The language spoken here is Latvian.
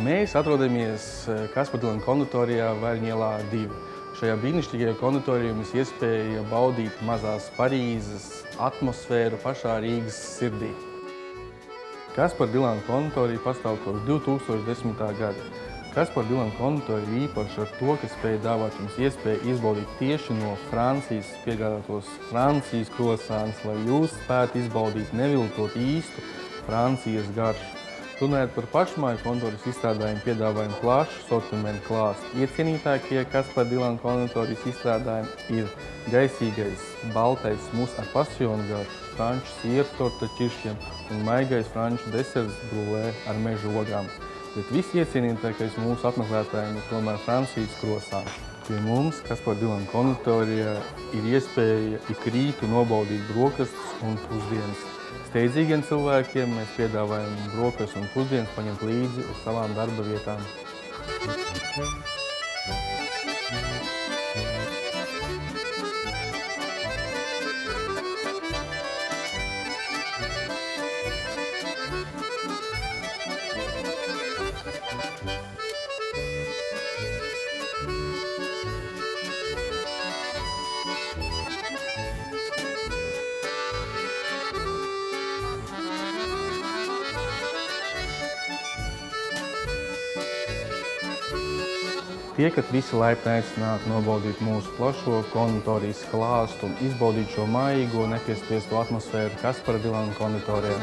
Mēs atrodamies Kaspar Dilana konditorijā Vaļņu ielā 2. Šajā brīnišķīgajā konditorijā mums iespēja baudīt mazās Parīzes atmosfēru pašā Rīgas sirdī. Kaspar Dilana konditorija pastāv kopš 2010. gada. Kaspar Dilana konditorija ir īpaša ar to, ka spēj dāvāt jums iespēju izbaudīt tieši no Francijas piegādātos Francijas krosāns, lai jūs spētu izbaudīt neviltot īstu Francijas garšu. Runājot par pašmāju konditorijas izstrādājumu, piedāvājam plašu sortimentu klāstu. Iecienītākie Kaspar Dilana konditorijas izstrādājumi ir gaisīgais baltais mus ar pasionu garšu, franču sieru torta ķiršļiem un maigais franču deserts brulē ar meža ogām. Bet visiecienītākais mūsu apmeklētājiem ir tomēr Francijas krosāns. Pie mums Kaspar Dilana konditorijā ir iespēja ik rītu nobaudīt brokastus un pusdienas. Steidzīgiem cilvēkiem mēs piedāvājam brokastus un pusdienas paņemt līdzi uz savām darba vietām. Tiekat visi laipni aicināti nobaudīt mūsu plašo konditorijas klāstu un izbaudīt šo maigo, nepiespiesto atmosfēru Kaspar Dilana konditorijā.